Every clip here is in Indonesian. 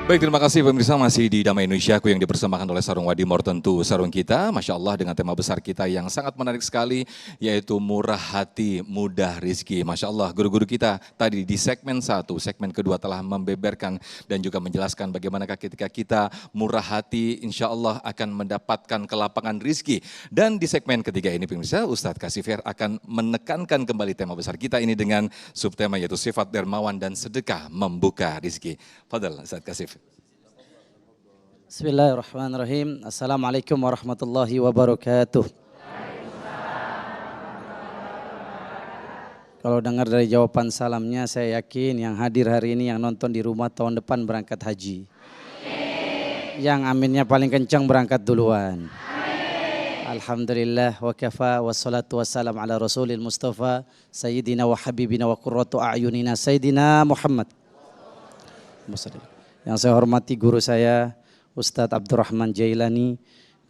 Baik, terima kasih pemirsa, masih di Damai Indonesiaku yang dipersembahkan oleh Sarung Wadimor, tentu sarung kita. Masya Allah, dengan tema besar kita yang sangat menarik sekali, yaitu murah hati, mudah rizki. Masya Allah, guru-guru kita tadi di segmen 1, segmen kedua telah membeberkan dan juga menjelaskan bagaimanakah ketika kita murah hati, insya Allah akan mendapatkan kelapangan rizki. Dan di segmen ketiga ini pemirsa, Ustadz Kasifir akan menekankan kembali tema besar kita ini dengan subtema yaitu sifat dermawan dan sedekah membuka rizki. Fadal Ustadz Kasifir. Bismillahirrahmanirrahim. Assalamualaikum warahmatullahi wabarakatuh. Kalau dengar dari jawaban salamnya, saya yakin yang hadir hari ini, yang nonton di rumah tahun depan berangkat haji. Yang aminnya paling kencang berangkat duluan. Alhamdulillah wa kafa wassalatu wassalam ala rasulil mustafa sayyidina wa habibina wa qurratu a'yunina sayyidina Muhammad. Yang saya hormati guru saya Ustadz Abdurrahman Jailani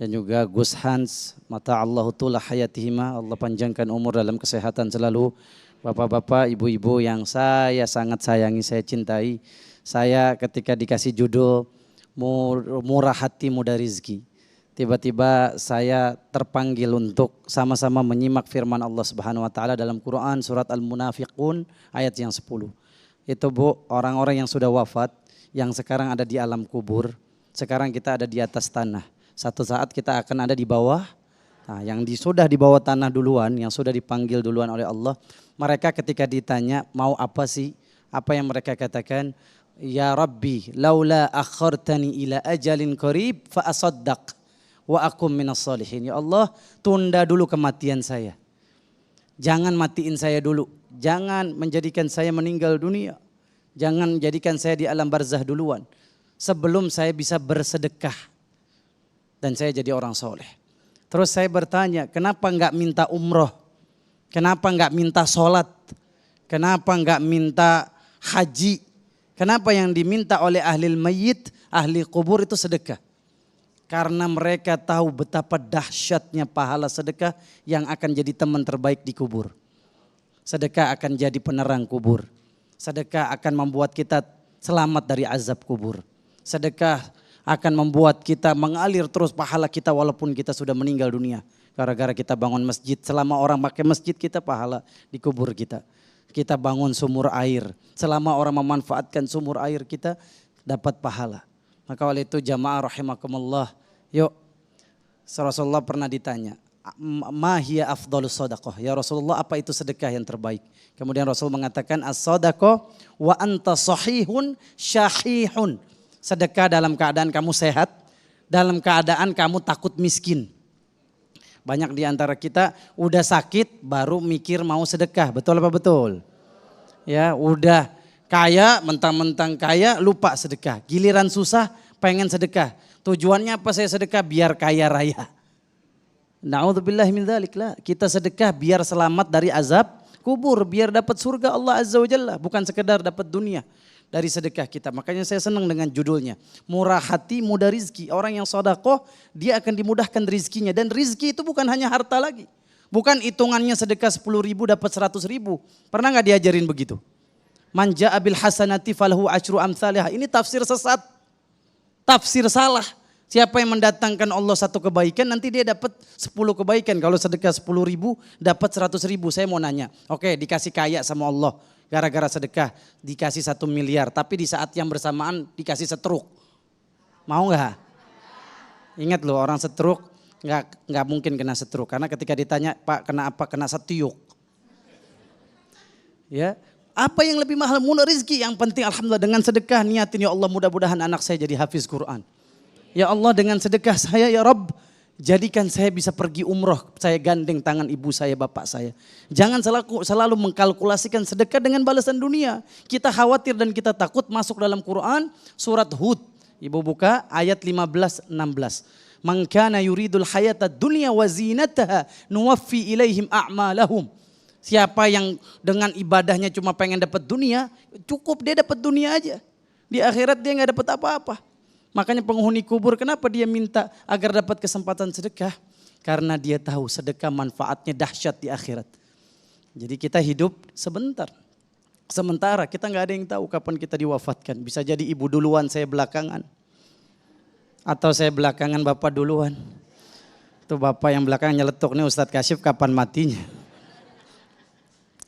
dan juga Gus Hans, mata Allah tula hayatihima, Allah panjangkan umur dalam kesehatan selalu. Bapak-bapak, ibu-ibu yang saya sangat sayangi, saya cintai. Saya ketika dikasih judul murah hati mudah rizki, tiba-tiba saya terpanggil untuk sama-sama menyimak firman Allah Subhanahu wa taala dalam Quran surat Al-Munafiqun ayat yang 10. Itu Bu, orang-orang yang sudah wafat, yang sekarang ada di alam kubur. Sekarang kita ada di atas tanah. Satu saat kita akan ada di bawah. Nah, yang sudah di bawah tanah duluan, yang sudah dipanggil duluan oleh Allah, mereka ketika ditanya mau apa sih? Apa yang mereka katakan? Ya Rabbi, laula akhartani ila ajalin qarib fa asaddaq wa akum minas salihin. Ya Allah, tunda dulu kematian saya. Jangan matiin saya dulu. Jangan menjadikan saya meninggal dunia. Jangan jadikan saya di alam barzah duluan. Sebelum saya bisa bersedekah dan saya jadi orang soleh. Terus saya bertanya, kenapa enggak minta umroh? Kenapa enggak minta sholat? Kenapa enggak minta haji? Kenapa yang diminta oleh ahli mayyit, ahli kubur itu sedekah? Karena mereka tahu betapa dahsyatnya pahala sedekah yang akan jadi teman terbaik di kubur. Sedekah akan jadi penerang kubur. Sedekah akan membuat kita selamat dari azab kubur. Sedekah akan membuat kita mengalir terus pahala kita walaupun kita sudah meninggal dunia. Gara-gara kita bangun masjid, selama orang pakai masjid kita pahala di kubur kita. Kita bangun sumur air, selama orang memanfaatkan sumur air kita dapat pahala. Maka oleh itu jamaah rahimakumullah, yuk Rasulullah pernah ditanya, ma hiya afdhalus shadaqah? Ya Rasulullah, apa itu sedekah yang terbaik? Kemudian Rasul mengatakan as-shadaqah wa anta sahihun syahihun. Sedekah dalam keadaan kamu sehat, dalam keadaan kamu takut miskin. Banyak di antara kita udah sakit baru mikir mau sedekah, betul apa betul? Ya, udah kaya, mentang-mentang kaya lupa sedekah. Giliran susah pengen sedekah. Tujuannya apa saya sedekah? Biar kaya raya. Na'udzubillah min dzalik lah. Kita sedekah biar selamat dari azab kubur, biar dapat surga Allah Azza wa Jalla, bukan sekedar dapat dunia. Dari sedekah kita. Makanya saya senang dengan judulnya. Murah hati, mudah rizki. Orang yang sedekah, dia akan dimudahkan rizkinya. Dan rizki itu bukan hanya harta lagi. Bukan hitungannya sedekah 10.000 dapat 100.000. Pernah gak diajarin begitu? Manja abil hasanati falahu asyru amsalihah. Ini tafsir sesat. Tafsir salah. Siapa yang mendatangkan Allah satu kebaikan, nanti dia dapat 10 kebaikan. Kalau sedekah 10.000 dapat 100.000. Saya mau nanya, oke, dikasih kaya sama Allah. Gara-gara sedekah dikasih 1 miliar, tapi di saat yang bersamaan dikasih setruk. Mau nggak? Ingat loh, orang setruk nggak mungkin kena setruk, karena ketika ditanya Pak kena apa, kena setiuk. Ya, apa yang lebih mahal? Mudah rezeki. Yang penting alhamdulillah dengan sedekah niatin, ya Allah mudah-mudahan anak saya jadi hafiz Quran. Ya Allah dengan sedekah saya ya Rabb, jadikan saya bisa pergi umroh, saya gandeng tangan ibu saya, bapak saya. Jangan selalu mengkalkulasikan sedekah dengan balasan dunia. Kita khawatir dan kita takut masuk dalam Quran surat Hud. Ibu buka ayat 15-16. Man kana yuridul hayata dunya wa zinataha nuwaffi ilaihim a'malahum. Siapa yang dengan ibadahnya cuma pengen dapat dunia, cukup dia dapat dunia aja. Di akhirat dia nggak dapat apa-apa. Makanya penghuni kubur kenapa dia minta agar dapat kesempatan sedekah? Karena dia tahu sedekah manfaatnya dahsyat di akhirat. Jadi kita hidup sebentar. Sementara kita nggak ada yang tahu kapan kita diwafatkan. Bisa jadi ibu duluan, saya belakangan. Atau saya belakangan bapak duluan. Itu bapak yang belakangan nyeletuk nih Ustadz Kasyif kapan matinya.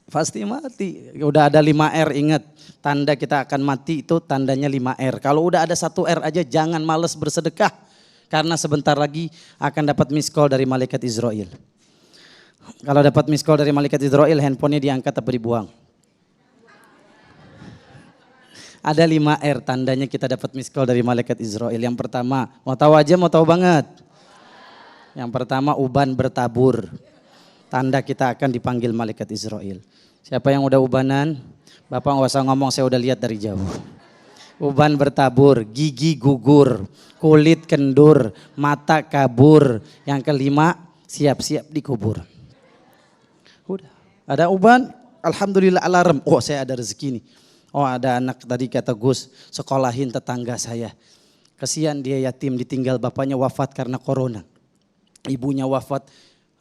Pasti mati. Udah ada 5R, ingat. Tanda kita akan mati itu tandanya 5R. Kalau udah ada 1R aja jangan males bersedekah. Karena sebentar lagi akan dapat miss call dari malaikat Israel. Kalau dapat miss call dari malaikat Israel, handphonenya diangkat atau dibuang. Ada 5R tandanya kita dapat miss call dari malaikat Israel. Yang pertama, mau tahu aja, mau tahu banget. Yang pertama, uban bertabur. Tanda kita akan dipanggil malaikat Israel. Siapa yang udah ubanan? Bapak nggak usah ngomong, saya udah lihat dari jauh. Uban bertabur, gigi gugur, kulit kendur, mata kabur. Yang kelima, siap-siap dikubur. Udah, ada uban, alhamdulillah alarm. Oh, saya ada rezeki nih. Oh, ada anak tadi kata Gus, sekolahin tetangga saya. Kesian dia yatim, ditinggal bapaknya wafat karena corona. Ibunya wafat,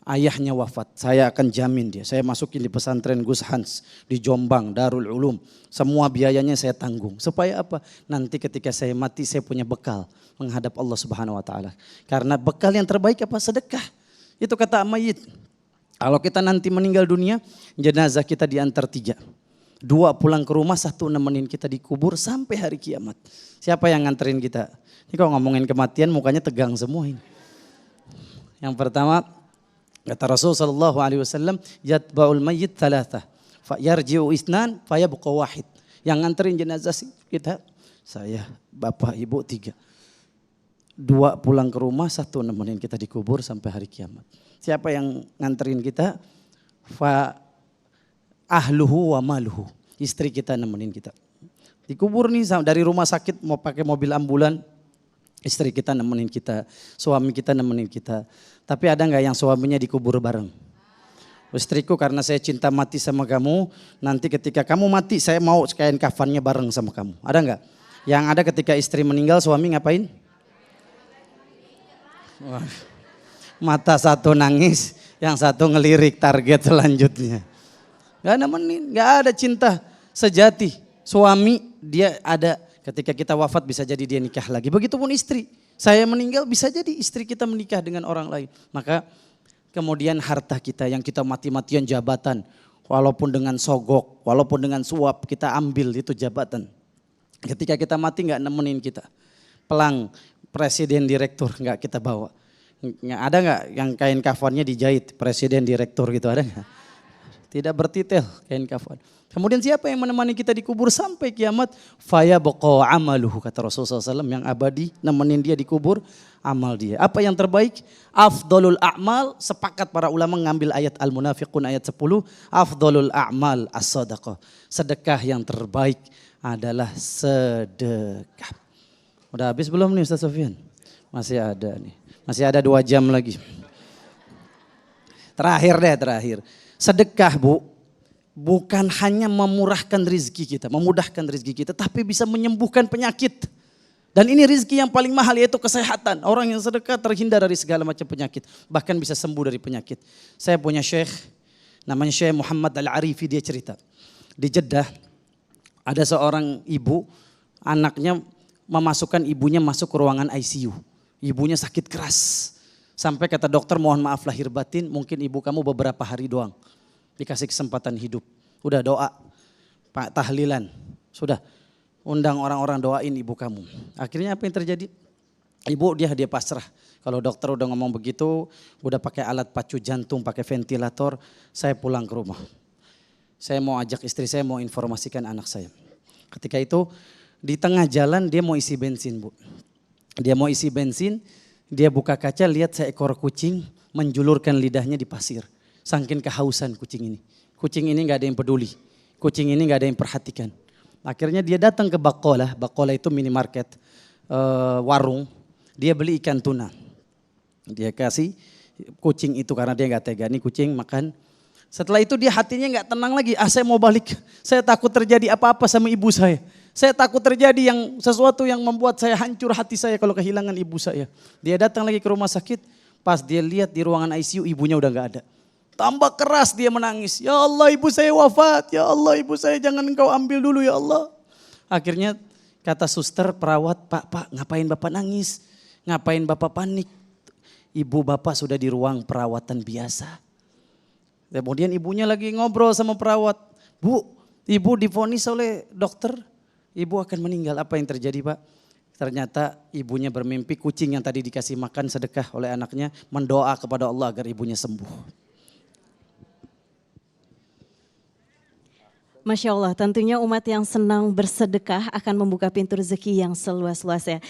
ayahnya wafat. Saya akan jamin dia. Saya masukin di pesantren Gus Hans di Jombang, Darul Ulum. Semua biayanya saya tanggung. Supaya apa? Nanti ketika saya mati saya punya bekal menghadap Allah Subhanahu wa taala. Karena bekal yang terbaik apa? Sedekah. Itu kata mayit. Kalau kita nanti meninggal dunia, jenazah kita diantar 3. 2 pulang ke rumah, 1 nemenin kita dikubur sampai hari kiamat. Siapa yang nganterin kita? Ini kalau ngomongin kematian mukanya tegang semua ini. Yang pertama, kata Rasul sallallahu alaihi wasallam, yatba'ul mayyit 3, fa yarji'u 2, fa yabqa 1. Yang nganterin jenazah kita, saya, bapak, ibu 3. 2 pulang ke rumah, 1 nemenin kita dikubur sampai hari kiamat. Siapa yang nganterin kita? Fa ahluhu wa maluhu. Istri kita nemenin kita. Dikubur nih dari rumah sakit mau pakai mobil ambulan. Istri kita nemenin kita. Suami kita nemenin kita. Tapi ada gak yang suaminya dikubur bareng? Istriku karena saya cinta mati sama kamu. Nanti ketika kamu mati saya mau kain kafannya bareng sama kamu. Ada gak? Yang ada ketika istri meninggal suami ngapain? Wah, mata satu nangis. Yang satu ngelirik target selanjutnya. Gak nemenin, gak ada cinta sejati. Suami dia ada ketika kita wafat bisa jadi dia nikah lagi. Begitupun istri. Saya meninggal bisa jadi istri kita menikah dengan orang lain. Maka kemudian harta kita yang kita mati-matian jabatan. Walaupun dengan sogok, walaupun dengan suap kita ambil itu jabatan. Ketika kita mati gak nemenin kita. Pelang presiden direktur gak kita bawa. Ada gak yang kain kafannya dijahit presiden direktur gitu, ada gak? Tidak bertitel kain kafan. Kemudian siapa yang menemani kita dikubur sampai kiamat? Faya boko amaluhu, kata Rasulullah SAW, yang abadi nemenin dia dikubur amal dia. Apa yang terbaik? Afdolul a'mal, sepakat para ulama mengambil ayat Al-Munafiqun ayat 10. Afdolul a'mal as-sadaqah. Sedekah yang terbaik adalah sedekah. Udah habis belum nih Ustaz Sofyan? Masih ada nih. Masih ada 2 jam lagi. Terakhir. Sedekah bukan hanya memurahkan rizki kita, memudahkan rizki kita, tapi bisa menyembuhkan penyakit. Dan ini rizki yang paling mahal yaitu kesehatan. Orang yang sedekah terhindar dari segala macam penyakit, bahkan bisa sembuh dari penyakit. Saya punya syekh, namanya Syekh Muhammad Al-Arifi, dia cerita. Di Jeddah ada seorang ibu, anaknya memasukkan ibunya masuk ke ruangan ICU. Ibunya sakit keras. Sampai kata dokter, mohon maaf lahir batin, mungkin ibu kamu beberapa hari doang. Dikasih kesempatan hidup. Udah doa, Pak, tahlilan. Sudah, undang orang-orang doain ibu kamu. Akhirnya apa yang terjadi? Ibu dia pasrah. Kalau dokter udah ngomong begitu, udah pakai alat pacu jantung, pakai ventilator, saya pulang ke rumah. Saya mau ajak istri saya, mau informasikan anak saya. Ketika itu, di tengah jalan dia mau isi bensin, Bu. Dia mau isi bensin, dia buka kaca lihat seekor kucing menjulurkan lidahnya di pasir. Saking kehausan kucing ini. Kucing ini gak ada yang peduli. Kucing ini gak ada yang perhatikan. Akhirnya dia datang ke Bakola. Bakola itu minimarket, warung. Dia beli ikan tuna. Dia kasih kucing itu karena dia gak tega. Ini kucing makan. Setelah itu dia hatinya gak tenang lagi. Saya mau balik. Saya takut terjadi apa-apa sama ibu saya. Saya takut terjadi sesuatu yang membuat saya hancur hati saya kalau kehilangan ibu saya. Dia datang lagi ke rumah sakit, pas dia lihat di ruangan ICU ibunya udah gak ada. Tambah keras dia menangis. Ya Allah ibu saya wafat. Ya Allah ibu saya jangan engkau ambil dulu ya Allah. Akhirnya kata suster perawat, Pak ngapain Bapak nangis? Ngapain Bapak panik? Ibu Bapak sudah di ruang perawatan biasa. Kemudian ibunya lagi ngobrol sama perawat. Bu, ibu divonis oleh dokter. Ibu akan meninggal. Apa yang terjadi Pak? Ternyata ibunya bermimpi kucing yang tadi dikasih makan sedekah oleh anaknya. Mendoa kepada Allah agar ibunya sembuh. Masya Allah, tentunya umat yang senang bersedekah akan membuka pintu rezeki yang seluas-luasnya.